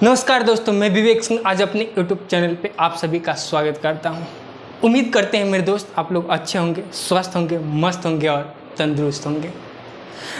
नमस्कार दोस्तों, मैं विवेक सिंह आज अपने YouTube चैनल पे आप सभी का स्वागत करता हूँ। उम्मीद करते हैं मेरे दोस्त आप लोग अच्छे होंगे, स्वस्थ होंगे, मस्त होंगे और तंदुरुस्त होंगे।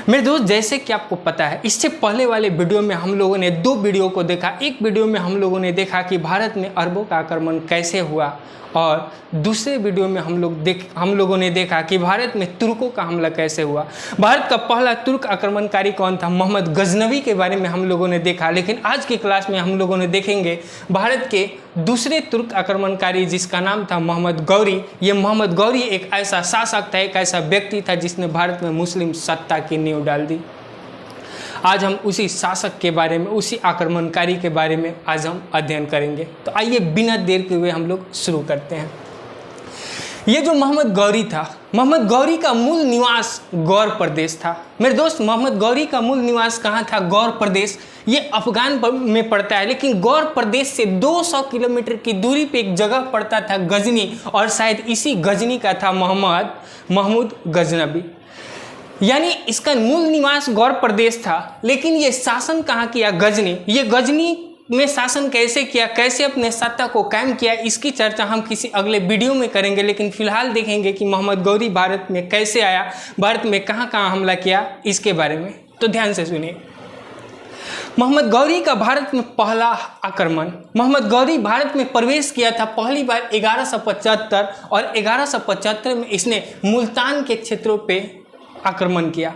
मेरे दोस्त, जैसे कि आपको पता है, इससे पहले वाले वीडियो में हम लोगों ने दो वीडियो को देखा। एक वीडियो में हम लोगों ने देखा कि भारत में अरबों का आक्रमण कैसे हुआ, और दूसरे वीडियो में हम लोगों ने देखा कि भारत में तुर्कों का हमला कैसे हुआ। भारत का पहला तुर्क आक्रमणकारी कौन था, मोहम्मद गजनवी के बारे में हम लोगों ने देखा। लेकिन आज की क्लास में हम लोगों ने देखेंगे भारत के दूसरे तुर्क आक्रमणकारी जिसका नाम था मोहम्मद गौरी। ये मोहम्मद गौरी एक ऐसा शासक था, एक ऐसा व्यक्ति था जिसने भारत में मुस्लिम सत्ता की नींव डाल दी। आज हम उसी शासक के बारे में, उसी आक्रमणकारी के बारे में आज हम अध्ययन करेंगे। तो आइए बिना देर के हुए हम लोग शुरू करते हैं। ये जो मोहम्मद गौरी था, मोहम्मद गौरी का मूल निवास गौर प्रदेश था। मेरे दोस्त, मोहम्मद गौरी का मूल निवास कहाँ था? गौर प्रदेश। ये अफगान में पड़ता है, लेकिन गौर प्रदेश से 200 किलोमीटर की दूरी पे एक जगह पड़ता था गजनी, और शायद इसी गजनी का था महमूद गजनवी। यानी इसका मूल निवास गौर प्रदेश था, लेकिन ये शासन कहाँ किया? गजनी। ये गजनी में शासन कैसे किया, कैसे अपने सत्ता को कायम किया, इसकी चर्चा हम किसी अगले वीडियो में करेंगे। लेकिन फिलहाल देखेंगे कि मोहम्मद गौरी भारत में कैसे आया, भारत में कहाँ कहाँ हमला किया, इसके बारे में। तो ध्यान से सुनिए। मोहम्मद गौरी का भारत में पहला आक्रमण, मोहम्मद गौरी भारत में प्रवेश किया था पहली बार 1175, और 1175 में इसने मुल्तान के क्षेत्रों पे आक्रमण किया।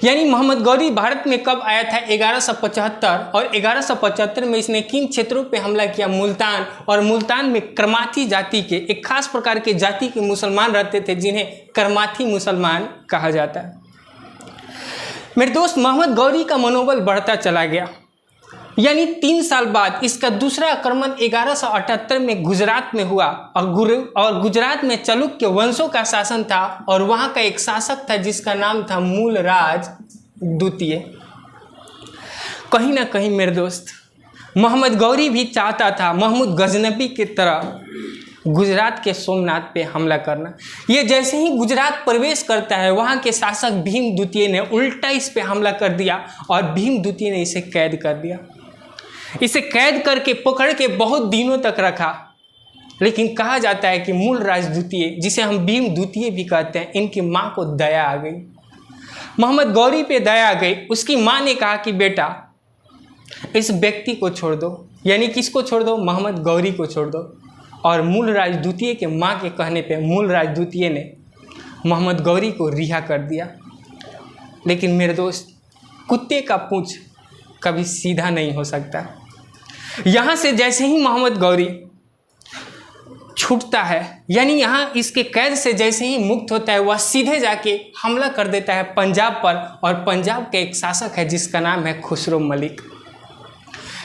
यानी मोहम्मद गौरी भारत में कब आया था? 1175, और 1175 में इसने किन क्षेत्रों पे हमला किया? मुल्तान। और मुल्तान में करमाथी जाति के, एक खास प्रकार के जाति के मुसलमान रहते थे जिन्हें करमाथी मुसलमान कहा जाता है। मेरे दोस्त, मोहम्मद गौरी का मनोबल बढ़ता चला गया। यानी 3 साल बाद इसका दूसरा आक्रमण 1178 में गुजरात में हुआ, और गुजरात में चालुक्य वंशों का शासन था, और वहाँ का एक शासक था जिसका नाम था मूलराज द्वितीय। कहीं ना कहीं मेरे दोस्त, मोहम्मद गौरी भी चाहता था महमूद गजनवी की तरह गुजरात के सोमनाथ पे हमला करना। ये जैसे ही गुजरात प्रवेश करता है, वहाँ के शासक भीम द्वितीय ने उल्टा इस पे हमला कर दिया, और भीम द्वितीय ने इसे कैद कर दिया। इसे कैद करके पकड़ के बहुत दिनों तक रखा। लेकिन कहा जाता है कि मूलराज द्वितीय, जिसे हम भीम द्वितीय भी कहते हैं, इनकी माँ को दया आ गई, मोहम्मद गौरी पे दया आ गई। उसकी माँ ने कहा कि बेटा, इस व्यक्ति को छोड़ दो। यानी किसको छोड़ दो? मोहम्मद गौरी को छोड़ दो। और मूलराज द्वितीय के माँ के कहने पे मूलराज द्वितीय ने मोहम्मद गौरी को रिहा कर दिया। लेकिन मेरे दोस्त, कुत्ते का पूंछ कभी सीधा नहीं हो सकता। यहाँ से जैसे ही मोहम्मद गौरी छूटता है, यानी यहाँ इसके कैद से जैसे ही मुक्त होता है, वह सीधे जाके हमला कर देता है पंजाब पर। और पंजाब के एक शासक है जिसका नाम है खुसरो मलिक।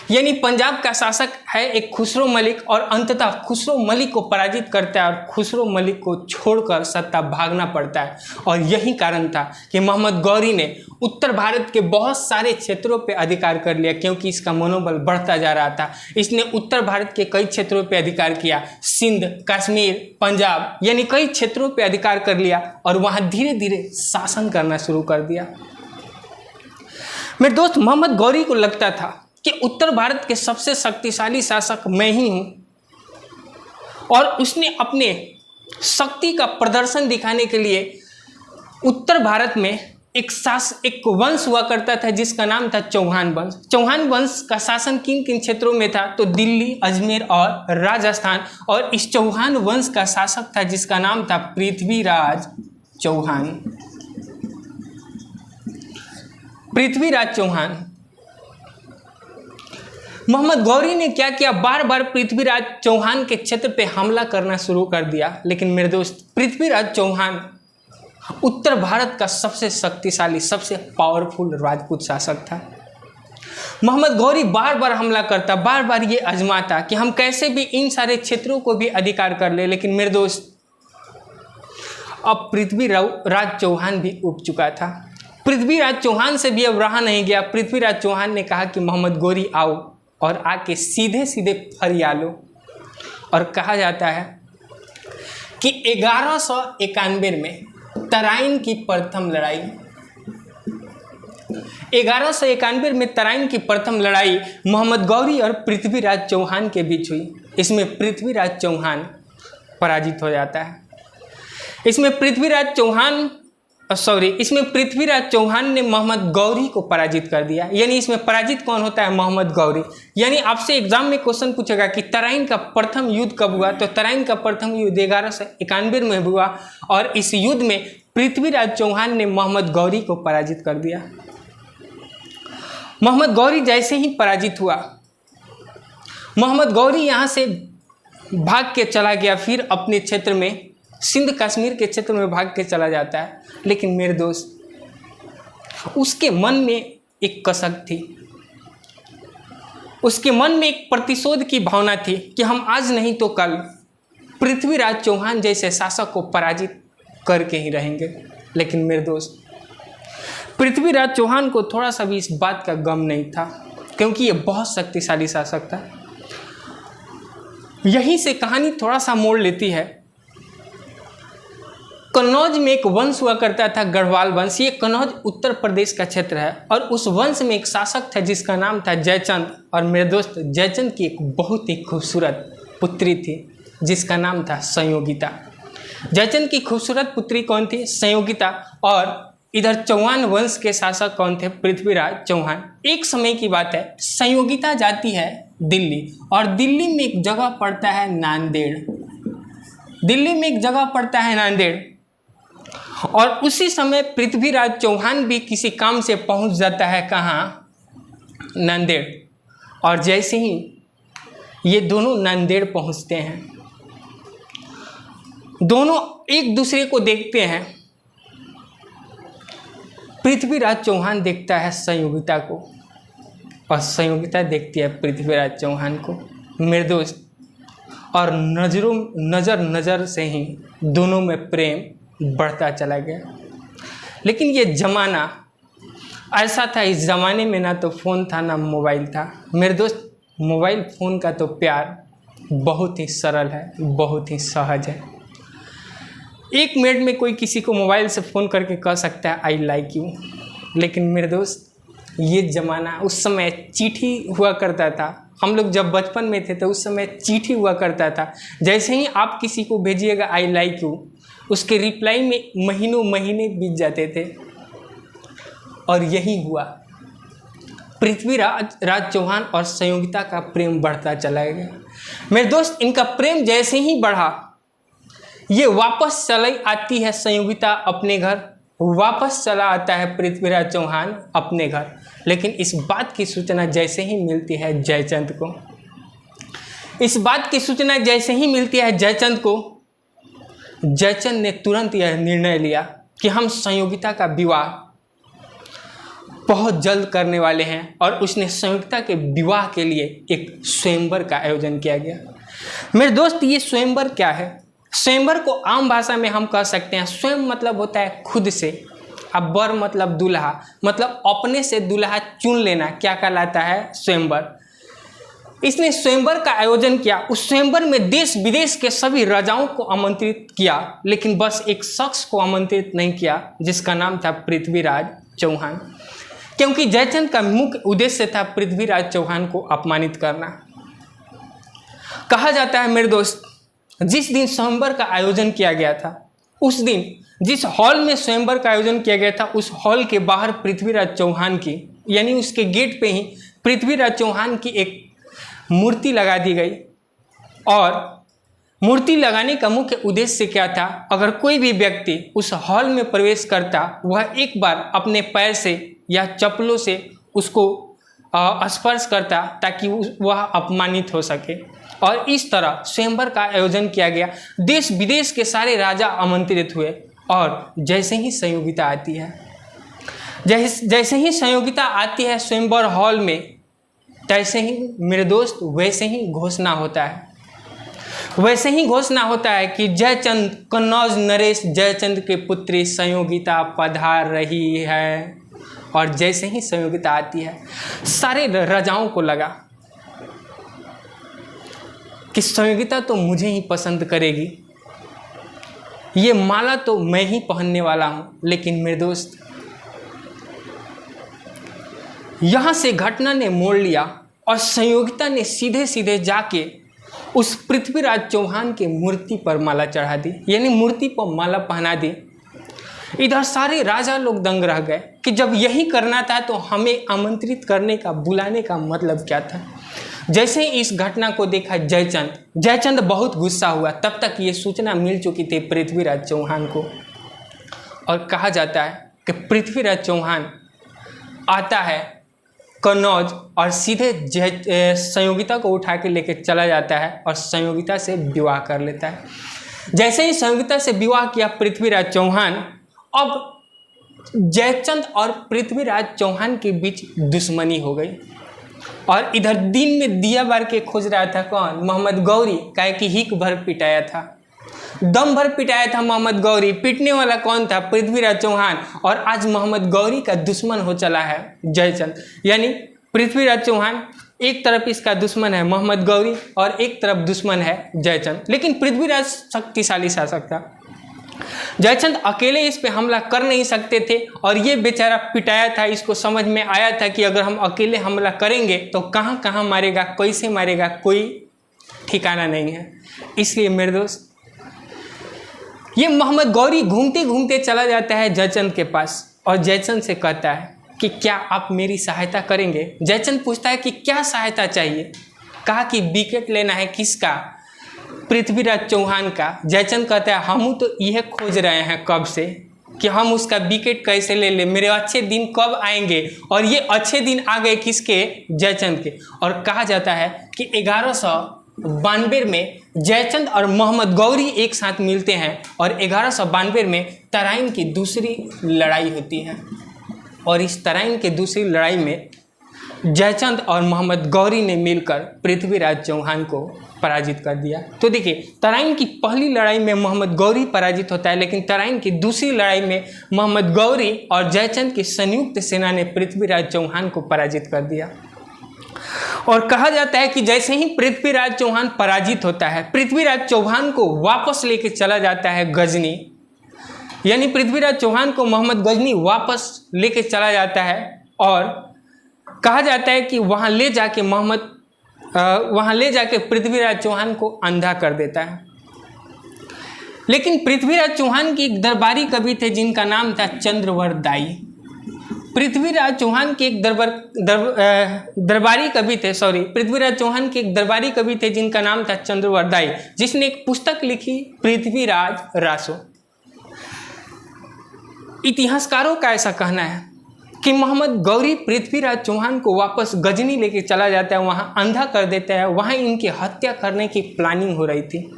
यानी पंजाब का शासक है एक खुसरो मलिक, और अंततः खुसरो मलिक को पराजित करता है, और खुसरो मलिक को छोड़कर सत्ता भागना पड़ता है। और यही कारण था कि मोहम्मद गौरी ने उत्तर भारत के बहुत सारे क्षेत्रों पे अधिकार कर लिया, क्योंकि इसका मनोबल बढ़ता जा रहा था। इसने उत्तर भारत के कई क्षेत्रों पे अधिकार किया, सिंध, कश्मीर, पंजाब, यानी कई क्षेत्रों पे अधिकार कर लिया, और वहाँ धीरे धीरे शासन करना शुरू कर दिया। मेरे दोस्त, मोहम्मद गौरी को लगता था कि उत्तर भारत के सबसे शक्तिशाली शासक मैं ही हूँ, और उसने अपने शक्ति का प्रदर्शन दिखाने के लिए उत्तर भारत में एक वंश हुआ करता था जिसका नाम था चौहान वंश। चौहान वंश का शासन किन किन क्षेत्रों में था? तो दिल्ली, अजमेर और राजस्थान। और इस चौहान वंश का शासक था जिसका नाम था पृथ्वीराज चौहान। पृथ्वीराज चौहान। मोहम्मद गौरी ने क्या किया? बार बार पृथ्वीराज चौहान के क्षेत्र पे हमला करना शुरू कर दिया। लेकिन मेरे दोस्त, पृथ्वीराज चौहान उत्तर भारत का सबसे शक्तिशाली, सबसे पावरफुल राजपूत शासक था। मोहम्मद गौरी बार बार हमला करता, बार बार ये आजमाता कि हम कैसे भी इन सारे क्षेत्रों को भी अधिकार कर ले। लेकिन मेरे दोस्त, अब पृथ्वीराज चौहान भी उब चुका था। पृथ्वीराज चौहान से भी अब रहा नहीं गया। पृथ्वीराज चौहान ने कहा कि मोहम्मद गौरी आओ, और आके सीधे सीधे फरिया लो। और कहा जाता है कि 1191 में तराइन की प्रथम लड़ाई 1191 में तराइन की प्रथम लड़ाई मोहम्मद गौरी और पृथ्वीराज चौहान के बीच हुई। इसमें पृथ्वीराज चौहान पराजित हो जाता है। इसमें पृथ्वीराज चौहान ने मोहम्मद गौरी को पराजित कर दिया। यानी इसमें पराजित कौन होता है? मोहम्मद गौरी। यानी आपसे एग्जाम में क्वेश्चन पूछेगा कि तराइन का प्रथम युद्ध कब हुआ, तो तराइन का प्रथम युद्ध 1191 में हुआ और इस युद्ध में पृथ्वीराज चौहान ने मोहम्मद गौरी को पराजित कर दिया। मोहम्मद गौरी जैसे ही पराजित हुआ, मोहम्मद गौरी यहाँ से भाग के चला गया, फिर अपने क्षेत्र में सिंध कश्मीर के क्षेत्र में भाग के चला जाता है। लेकिन मेरे दोस्त, उसके मन में एक कसक थी, उसके मन में एक प्रतिशोध की भावना थी कि हम आज नहीं तो कल पृथ्वीराज चौहान जैसे शासक को पराजित करके ही रहेंगे। लेकिन मेरे दोस्त, पृथ्वीराज चौहान को थोड़ा सा भी इस बात का गम नहीं था, क्योंकि ये बहुत शक्तिशाली शासक था। यहीं से कहानी थोड़ा सा मोड़ लेती है। कन्नौज में एक वंश हुआ करता था, गढ़वाल वंश। ये कन्नौज उत्तर प्रदेश का क्षेत्र है और उस वंश में एक शासक था जिसका नाम था जयचंद। और मेरे दोस्त, जयचंद की एक बहुत ही खूबसूरत पुत्री थी जिसका नाम था संयोगिता। जयचंद की खूबसूरत पुत्री कौन थी? संयोगिता। और इधर चौहान वंश के शासक कौन थे? पृथ्वीराज चौहान। एक समय की बात है, संयोगिता जाती है दिल्ली और दिल्ली में एक जगह पड़ता है नांदेड़। दिल्ली में एक जगह पड़ता है नांदेड़ और उसी समय पृथ्वीराज चौहान भी किसी काम से पहुंच जाता है। कहाँ? नांदेड़। और जैसे ही ये दोनों नांदेड़ पहुंचते हैं, दोनों एक दूसरे को देखते हैं। पृथ्वीराज चौहान देखता है संयोगिता को और संयोगिता देखती है पृथ्वीराज चौहान को। मेरे दोस्त, और नज़र से ही दोनों में प्रेम बढ़ता चला गया। लेकिन ये ज़माना ऐसा था, इस ज़माने में ना तो फ़ोन था ना मोबाइल था। मेरे दोस्त, मोबाइल फ़ोन का तो प्यार बहुत ही सरल है, बहुत ही सहज है। 1 मिनट में कोई किसी को मोबाइल से फ़ोन करके कह सकता है आई लाइक यू। लेकिन मेरे दोस्त, ये ज़माना, उस समय चिट्ठी हुआ करता था। हम लोग जब बचपन में थे तो उस समय चिट्ठी हुआ करता था। जैसे ही आप किसी को भेजिएगा आई लाइक यू, उसके रिप्लाई में महीनों महीने बीत जाते थे। और यही हुआ, पृथ्वीराज चौहान और संयोगिता का प्रेम बढ़ता चला गया। मेरे दोस्त, इनका प्रेम जैसे ही बढ़ा, ये वापस चली आती है संयोगिता अपने घर, वापस चला आता है पृथ्वीराज चौहान अपने घर। लेकिन इस बात की सूचना जैसे ही मिलती है जयचंद को, इस बात की सूचना जैसे ही मिलती है जयचंद को, जयचंद ने तुरंत यह निर्णय लिया कि हम संयोगिता का विवाह बहुत जल्द करने वाले हैं। और उसने संयोगिता के विवाह के लिए एक स्वयंवर का आयोजन किया गया। मेरे दोस्त, ये स्वयंवर क्या है? स्वयंवर को आम भाषा में हम कह सकते हैं, स्वयं मतलब होता है खुद से, अब वर मतलब दूल्हा, मतलब अपने से दूल्हा चुन लेना, क्या कहलाता है? स्वयंवर। इसने स्वयंवर का आयोजन किया। उस स्वयंवर में देश विदेश के सभी राजाओं को आमंत्रित किया, लेकिन बस एक शख्स को आमंत्रित नहीं किया जिसका नाम था पृथ्वीराज चौहान, क्योंकि जयचंद का मुख्य उद्देश्य था पृथ्वीराज चौहान को अपमानित करना। कहा जाता है मेरे दोस्त, जिस दिन स्वयंवर का आयोजन किया गया था, उस दिन जिस हॉल में स्वयंवर का आयोजन किया गया था, उस हॉल के बाहर पृथ्वीराज चौहान की, यानी उसके गेट पे ही पृथ्वीराज चौहान की एक मूर्ति लगा दी गई। और मूर्ति लगाने का मुख्य उद्देश्य क्या था? अगर कोई भी व्यक्ति उस हॉल में प्रवेश करता, वह एक बार अपने पैर से या चप्पलों से उसको स्पर्श करता ताकि वह अपमानित हो सके। और इस तरह स्वयंवर का आयोजन किया गया। देश विदेश के सारे राजा आमंत्रित हुए। और जैसे ही संयोगिता आती है, जैसे ही संयोगिता आती है स्वयंवर हॉल में, तैसे ही मेरे दोस्त वैसे ही घोषणा होता है, वैसे ही घोषणा होता है कि जयचंद, कन्नौज नरेश जयचंद की पुत्री संयोगिता पधार रही है। और जैसे ही संयोगिता आती है, सारे राजाओं को लगा कि संयोगिता तो मुझे ही पसंद करेगी, ये माला तो मैं ही पहनने वाला हूँ। लेकिन मेरे दोस्त, यहाँ से घटना ने मोड़ लिया और संयोगिता ने सीधे सीधे जाके उस पृथ्वीराज चौहान के मूर्ति पर माला चढ़ा दी, यानी मूर्ति पर माला पहना दी। इधर सारे राजा लोग दंग रह गए कि जब यही करना था तो हमें आमंत्रित करने का, बुलाने का मतलब क्या था। जैसे ही इस घटना को देखा जयचंद बहुत गुस्सा हुआ। तब तक ये सूचना मिल चुकी थी पृथ्वीराज चौहान को, और कहा जाता है कि पृथ्वीराज चौहान आता है कन्नौज और सीधे संयोगिता को उठा के लेके चला जाता है और संयोगिता से विवाह कर लेता है। जैसे ही संयोगिता से विवाह किया पृथ्वीराज चौहान, अब जयचंद और पृथ्वीराज चौहान के बीच दुश्मनी हो गई। और इधर दिन में दिया बार के खोज रहा था कौन? मोहम्मद गौरी, काहे कि हिक भर पिटाया था, दम भर पिटाया था मोहम्मद गौरी। पीटने वाला कौन था? पृथ्वीराज चौहान। और आज मोहम्मद गौरी का दुश्मन हो चला है जयचंद, यानी पृथ्वीराज चौहान एक तरफ इसका दुश्मन है मोहम्मद गौरी और एक तरफ दुश्मन है जयचंद। लेकिन पृथ्वीराज शक्तिशाली शासक था, जयचंद अकेले इस पे हमला कर नहीं सकते थे और ये बेचारा पिटाया था। इसको समझ में आया था कि अगर हम अकेले हमला करेंगे तो कहाँ कहाँ मारेगा, कैसे मारेगा, कोई ठिकाना नहीं है। इसलिए मेरे दोस्त, ये मोहम्मद गौरी घूमते घूमते चला जाता है जयचंद के पास और जयचंद से कहता है कि क्या आप मेरी सहायता करेंगे? जयचंद पूछता है कि क्या सहायता चाहिए? कहा कि विकेट लेना है। किसका? पृथ्वीराज चौहान का। जयचंद कहता है हम तो यह खोज रहे हैं कब से कि हम उसका विकेट कैसे ले ले, मेरे अच्छे दिन कब आएंगे। और ये अच्छे दिन आ गए किसके? जयचंद के। और कहा जाता है कि 1192 में जयचंद और मोहम्मद गौरी एक साथ मिलते हैं और 1192 में तराइन की दूसरी लड़ाई होती है। और इस तराइन की दूसरी लड़ाई में जयचंद और मोहम्मद गौरी ने मिलकर पृथ्वीराज चौहान को पराजित कर दिया। तो देखिए, तराइन की पहली लड़ाई में मोहम्मद गौरी पराजित होता है, लेकिन तराइन की दूसरी लड़ाई में मोहम्मद गौरी और जयचंद की संयुक्त सेना ने पृथ्वीराज चौहान को पराजित कर दिया। और कहा जाता है कि जैसे ही पृथ्वीराज चौहान पराजित होता है, पृथ्वीराज चौहान को वापस लेके चला जाता है गजनी, यानी पृथ्वीराज चौहान को मोहम्मद गजनी वापस लेके चला जाता है। और कहा जाता है कि वहाँ ले जाके पृथ्वीराज चौहान को अंधा कर देता है। लेकिन पृथ्वीराज चौहान की एक दरबारी कवि थे जिनका नाम था चंद्रवरदाई। पृथ्वीराज चौहान के एक दरबारी कवि थे जिनका नाम था चंद्रवरदाई, जिसने एक पुस्तक लिखी पृथ्वीराज रासो। इतिहासकारों का ऐसा कहना है कि मोहम्मद गौरी पृथ्वीराज चौहान को वापस गजनी लेके चला जाता है, वहाँ अंधा कर देता है। वहाँ इनकी हत्या करने की प्लानिंग हो रही थी।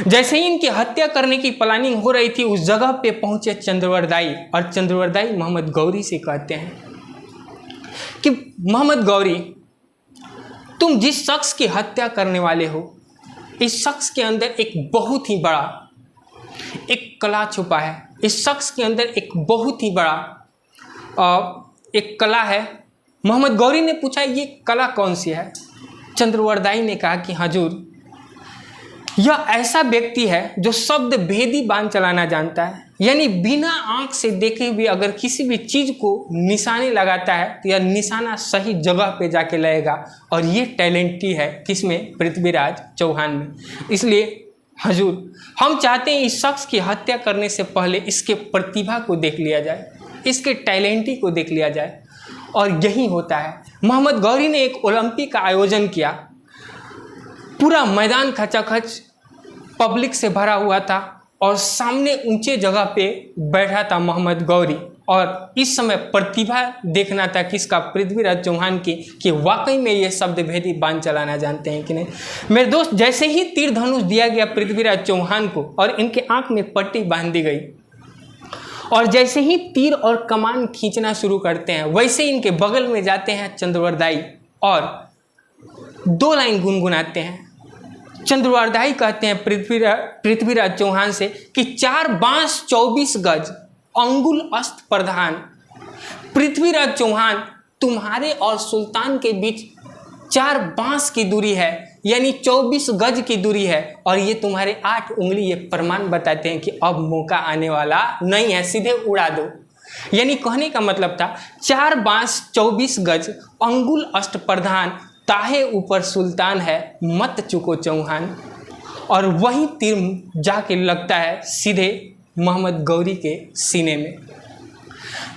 जैसे ही इनकी हत्या करने की प्लानिंग हो रही थी, उस जगह पे पहुंचे चंद्रवरदाई, और चंद्रवरदाई मोहम्मद गौरी से कहते हैं कि मोहम्मद गौरी, तुम जिस शख्स की हत्या करने वाले हो, इस शख्स के अंदर एक बहुत ही बड़ा एक कला छुपा है। इस शख्स के अंदर एक बहुत ही बड़ा एक कला है। मोहम्मद गौरी ने पूछा ये कला कौन सी है? चंद्रवरदाई ने कहा कि हजूर, यह ऐसा व्यक्ति है जो शब्द भेदी बाण चलाना जानता है, यानी बिना आंख से देखे भी अगर किसी भी चीज़ को निशाने लगाता है तो यह निशाना सही जगह पे जाके लगेगा। और ये टैलेंटी है किसमें? पृथ्वीराज चौहान में। इसलिए हजूर, हम चाहते हैं इस शख्स की हत्या करने से पहले इसके प्रतिभा को देख लिया जाए, इसके टैलेंटी को देख लिया जाए। और यही होता है। मोहम्मद गौरी ने एक ओलंपिक का आयोजन किया। पूरा मैदान खचाखच पब्लिक से भरा हुआ था और सामने ऊंचे जगह पे बैठा था मोहम्मद गौरी। और इस समय प्रतिभा देखना था किसका? पृथ्वीराज चौहान की, कि वाकई में ये शब्द भेदी बाण चलाना जानते हैं कि नहीं। मेरे दोस्त, जैसे ही तीर धनुष दिया गया पृथ्वीराज चौहान को और इनके आंख में पट्टी बांध दी गई, और जैसे ही तीर और कमान खींचना शुरू करते हैं, वैसे इनके बगल में जाते हैं चंद्रवरदाई और 2 लाइन गुनगुनाते हैं। चंद्रवरदाई कहते हैं पृथ्वीराज चौहान से कि 4 बांस 24 गज अंगुल अस्त प्रधान। पृथ्वीराज चौहान, तुम्हारे और सुल्तान के बीच 4 बांस की दूरी है, यानी 24 गज की दूरी है, और ये तुम्हारे 8 उंगली ये प्रमाण बताते हैं कि अब मौका आने वाला नहीं है, सीधे उड़ा दो। यानी कहने का मतलब था 4 बांस 24 गज अंगुल अष्टप्रधान, ताहे ऊपर सुल्तान है मत चुको चौहान। और वही तीर जाके लगता है सीधे मोहम्मद गौरी के सीने में।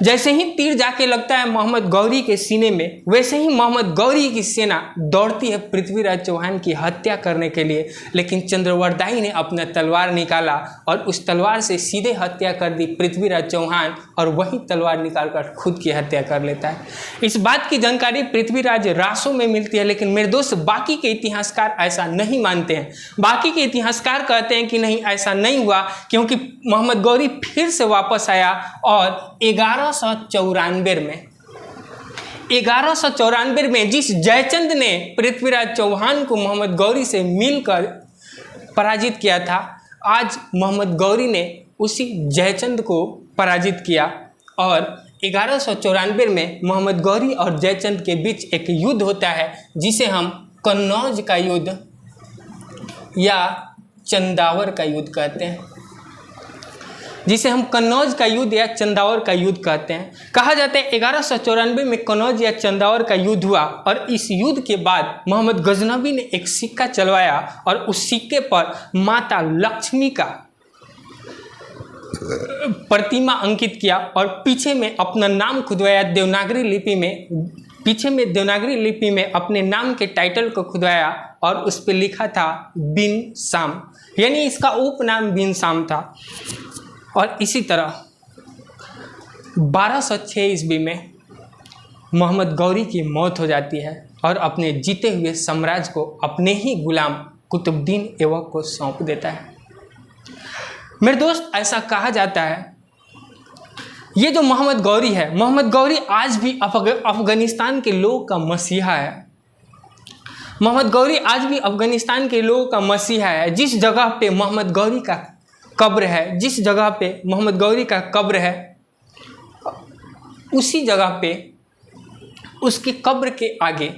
जैसे ही तीर जाके लगता है मोहम्मद गौरी के सीने में, वैसे ही मोहम्मद गौरी की सेना दौड़ती है पृथ्वीराज चौहान की हत्या करने के लिए। लेकिन चंद्रवरदाई ने अपना तलवार निकाला और उस तलवार से सीधे हत्या कर दी पृथ्वीराज चौहान, और वही तलवार निकालकर खुद की हत्या कर लेता है। इस बात की जानकारी पृथ्वीराज रासों में मिलती है, लेकिन मेरे दोस्त बाकी के इतिहासकार ऐसा नहीं मानते हैं। बाकी के इतिहासकार कहते हैं कि नहीं, ऐसा नहीं हुआ, क्योंकि मोहम्मद गौरी फिर से वापस आया और 1194 में जिस जयचंद ने पृथ्वीराज चौहान को मोहम्मद गौरी से मिलकर पराजित किया था, आज मोहम्मद गौरी ने उसी जयचंद को पराजित किया। और 1194 में मोहम्मद गौरी और जयचंद के बीच एक युद्ध होता है, जिसे हम कन्नौज का युद्ध या चंदावर का युद्ध कहते हैं, जिसे हम कन्नौज का युद्ध या चंदावर का युद्ध कहते हैं। कहा जाता है 1194 में कन्नौज या चंदावर का युद्ध हुआ, और इस युद्ध के बाद मोहम्मद गजनवी ने एक सिक्का चलवाया और उस सिक्के पर माता लक्ष्मी का प्रतिमा अंकित किया और पीछे में अपना नाम खुदवाया देवनागरी लिपि में। पीछे में देवनागरी लिपि में अपने नाम के टाइटल को खुदवाया और उस पर लिखा था बिन शाम, यानी इसका उपनाम बिन शाम था। और इसी तरह 1206 ईस्वी में मोहम्मद गौरी की मौत हो जाती है और अपने जीते हुए साम्राज्य को अपने ही गुलाम कुतुबुद्दीन ऐबक को सौंप देता है। मेरे दोस्त, ऐसा कहा जाता है ये जो मोहम्मद गौरी है, मोहम्मद गौरी आज भी अफगानिस्तान के लोगों का मसीहा है। मोहम्मद गौरी आज भी अफगानिस्तान के लोगों का मसीहा है। जिस जगह पे मोहम्मद गौरी का कब्र है, जिस जगह पे मोहम्मद गौरी का कब्र है, उसी जगह पे उसकी कब्र के आगे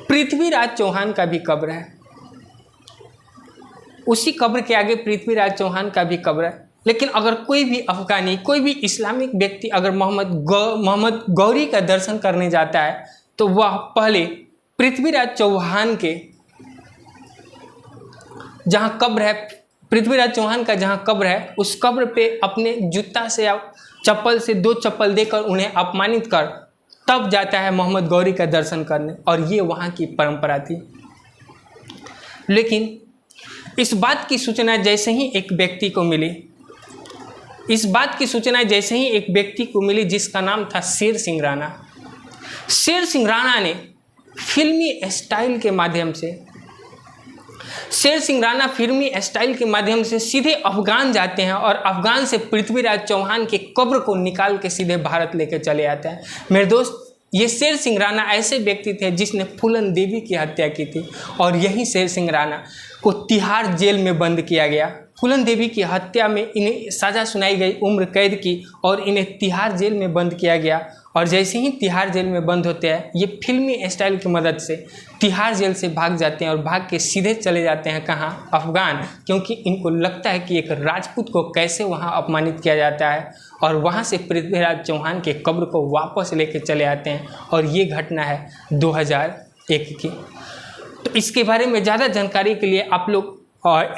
पृथ्वीराज चौहान का भी कब्र है। उसी कब्र के आगे पृथ्वीराज चौहान का भी कब्र है। लेकिन अगर कोई भी अफगानी, कोई भी इस्लामिक व्यक्ति अगर मोहम्मद गौरी का दर्शन करने जाता है, तो वह पहले पृथ्वीराज चौहान के जहाँ कब्र है, पृथ्वीराज चौहान का जहाँ कब्र है, उस कब्र पे अपने जूता से या चप्पल से 2 चप्पल देकर उन्हें अपमानित कर तब जाता है मोहम्मद गौरी का दर्शन करने। और ये वहाँ की परंपरा थी। लेकिन इस बात की सूचना जैसे ही एक व्यक्ति को मिली, जिसका नाम था शेर सिंह राणा। शेर सिंह राणा ने फिल्मी स्टाइल के माध्यम से सीधे अफगान जाते हैं और अफगान से पृथ्वीराज चौहान के कब्र को निकाल के सीधे भारत लेकर चले आते हैं। मेरे दोस्त, ये शेर सिंह राणा ऐसे व्यक्ति थे जिसने फूलन देवी की हत्या की थी, और यही शेर सिंह राणा को तिहाड़ जेल में बंद किया गया। फूलन देवी की हत्या में इन्हें सज़ा सुनाई गई उम्र कैद की, और इन्हें तिहाड़ जेल में बंद किया गया। और जैसे ही तिहाड़ जेल में बंद होते हैं, ये फिल्मी स्टाइल की मदद से तिहाड़ जेल से भाग जाते हैं और भाग के सीधे चले जाते हैं कहाँ? अफगान, क्योंकि इनको लगता है कि एक राजपूत को कैसे वहाँ अपमानित किया जाता है, और वहाँ से पृथ्वीराज चौहान के कब्र को वापस लेके चले आते हैं। और ये घटना है 2001 की। तो इसके बारे में ज़्यादा जानकारी के लिए आप लोग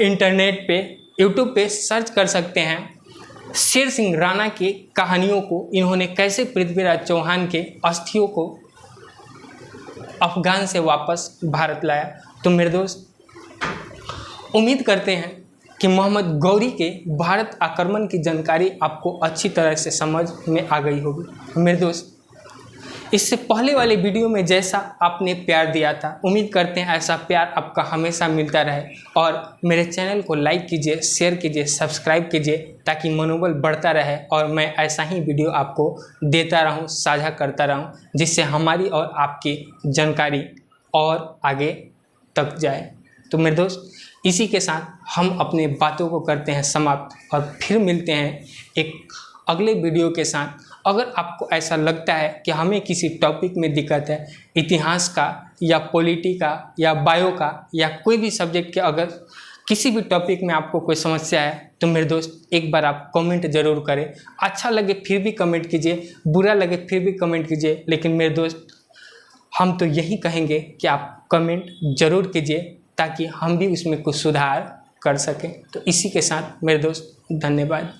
इंटरनेट पे, यूट्यूब पे सर्च कर सकते हैं शेर सिंह राणा की कहानियों को, इन्होंने कैसे पृथ्वीराज चौहान के अस्थियों को अफगान से वापस भारत लाया। तो मेरे दोस्त, उम्मीद करते हैं कि मोहम्मद गौरी के भारत आक्रमण की जानकारी आपको अच्छी तरह से समझ में आ गई होगी। मेरे दोस्त, इससे पहले वाले वीडियो में जैसा आपने प्यार दिया था, उम्मीद करते हैं ऐसा प्यार आपका हमेशा मिलता रहे। और मेरे चैनल को लाइक कीजिए, शेयर कीजिए, सब्सक्राइब कीजिए, ताकि मनोबल बढ़ता रहे और मैं ऐसा ही वीडियो आपको देता रहूं, साझा करता रहूं, जिससे हमारी और आपकी जानकारी और आगे तक जाए। तो मेरे दोस्त, इसी के साथ हम अपने बातों को करते हैं समाप्त और फिर मिलते हैं एक अगले वीडियो के साथ। अगर आपको ऐसा लगता है कि हमें किसी टॉपिक में दिक्कत है, इतिहास का या पॉलिटी का या बायो का या कोई भी सब्जेक्ट के अगर किसी भी टॉपिक में आपको कोई समस्या है तो मेरे दोस्त एक बार आप कमेंट ज़रूर करें। अच्छा लगे फिर भी कमेंट कीजिए, बुरा लगे फिर भी कमेंट कीजिए, लेकिन मेरे दोस्त हम तो यही कहेंगे कि आप कमेंट ज़रूर कीजिए ताकि हम भी उसमें कुछ सुधार कर सकें। तो इसी के साथ मेरे दोस्त धन्यवाद।